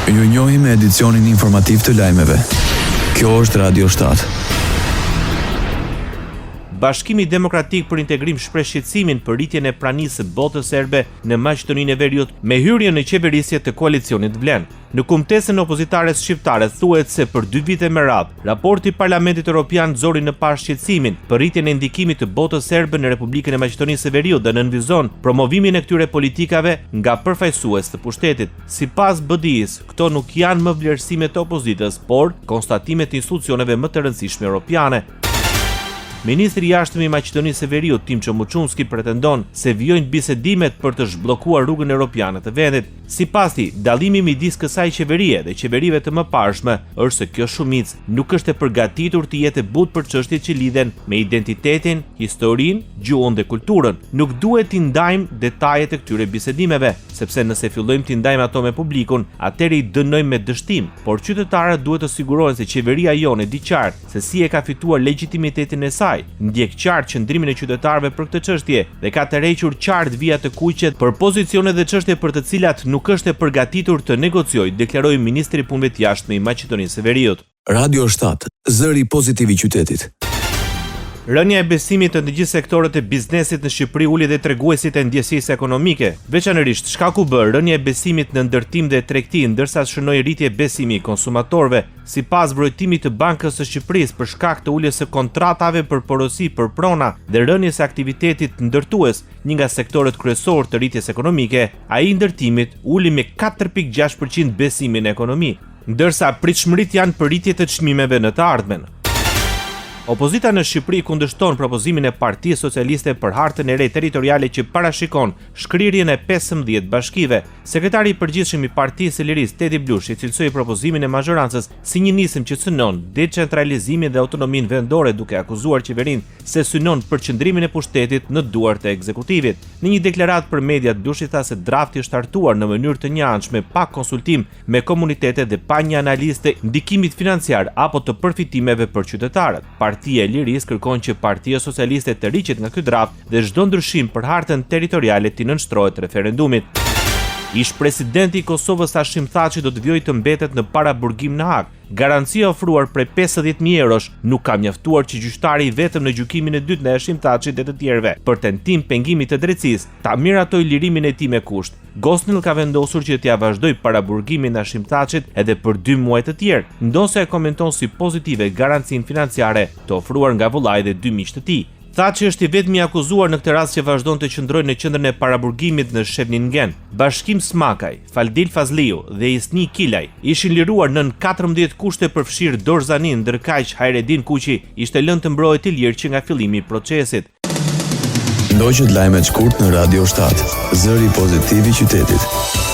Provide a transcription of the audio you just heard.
Ju njohim me edicionin informativ të lajmeve. Kjo është Radio 7. Bashkimi Demokratik për Integrim shpreh shqetësimin për rritjen e pranisë së botës serbe në Maqedoninë e Veriut me hyrjen në qeverisje të koalicionit Vlen. Në kumtesën opozitares shqiptare thuhet se për 2 vite me radhë, raporti i Parlamentit Evropian zori në parë shqetësimin për rritjen e ndikimit të botës serbe në Republikën e Maqedonisë së Veriut dhe nënvizon promovimin e këtyre politikave nga përfaqësues të pushtetit. Sipas BDI-s, këto nuk janë më vlerësime të opozitës, por konstatime të institucioneve më të rëndësishme europiane. Ministri i Jashtëm i Maqedonisë së Veriut, Timço Muçunski, pretendon se vijojnë bisedimet për të zhbllokuar rrugën europiane të vendit. Sipas tij, dallimi midis kësaj qeverie dhe qeverive të mëparshme është se kjo shumicë nuk është e përgatitur të jetë but për çështjet që lidhen me identitetin, historinë, gjuhën dhe kulturën. Nuk duhet t'i ndajmë detajet e këtyre bisedimeve, sepse nëse fillojmë t'i ndajmë ato me publikun, atëherë i dënojmë me dështim, por qytetarët duhet të sigurohen se qeveria jonë e di qartë se si e ka fituar legitimitetin e saj. Ndjek qartë qëndrimin e qytetarëve për këtë çështje dhe ka tërhequr qartë vija të kuqet për pozicione dhe çështje për të cilat nuk është e përgatitur të negociojë, deklaroi ministri i punëve të jashtme i Maqedonisë së Veriut. Radio 7, zëri pozitiv i qytetit. Rënja e besimit të gjithë sektorët e biznesit në Shqipëri uli dhe treguesit e ndjesisë ekonomike. Veçanërisht, shkaku bë rënja e besimit në ndërtim dhe tregti, ndërsa shënoi rritje besimi i konsumatorëve. Sipas vërtetimit të Bankës së Shqipërisë, për shkak të uljes së kontratave për porosi për prona dhe rënjes së aktivitetit ndërtues, një nga sektorët kryesor të rritjes ekonomike, ai i ndërtimit uli me 4.6% besimin në ekonomi, ndërsa pritshmëritë janë për rritje të çmimeve në të ardhmen. Opozita në Shqipëri kundërshton propozimin e Partisë Socialiste për hartën e re territoriale që parashikon shkrirjen e 15 bashkive. Sekretari i përgjithshëm i Partisë së Lirisë, Tedi Blushi, cilësoi propozimin e mazhorancës si një nisëm që synon decentralizimin dhe autonominë vendore, duke akuzuar qeverinë se synon përqendrimin e pushtetit në duart e ekzekutivit. Në një deklaratë për mediat, Blushi tha se drafti është hartuar në mënyrë të njëanshme, pa konsultim me komunitetet dhe pa një analizë të ndikimit financiar apo të përfitimeve për qytetarët. Partia e Lirisë kërkon që Partia Socialiste të riqet nga ky draft dhe çdo ndryshim për hartën territoriale t'i nënshtrohet referendumit. Ish presidenti i Kosovës Hashim Thaçi do të vijojë të mbetet në paraburgim në Hag. Garancia ofruar prej 50.000 eurosh nuk ka mjaftuar që gjyqtari i vetëm në gjykimin e dytë ndaj Hashim Thaçit dhe të tjerëve për tentim pengimi të drejtësisë ta miratoj lirimin e tij me kusht. Gosnell ka vendosur që t'ia vazhdoj paraburgimin Hashim Thaçit edhe për 2 muaj të tjerë, ndosë e komenton si pozitive garancinë financiare të ofruar nga vullai dhe 2 miq të tij. Thaçi është i vetmi akuzuar në këtë rast që vazhdon të qëndrojë në qendrën e paraburgimit në Shevningen. Bashkim Smakaj, Faldil Fazliu dhe Isni Kilaj ishin liruar nën 14 kushte përfshirë Dorzanin, ndërkaq Hayredin Kuqi ishte lënë të mbrohet i lirë që nga fillimi i procesit. Ndoqët lajmet shkurt në Radio 7, zëri pozitiv i qytetit.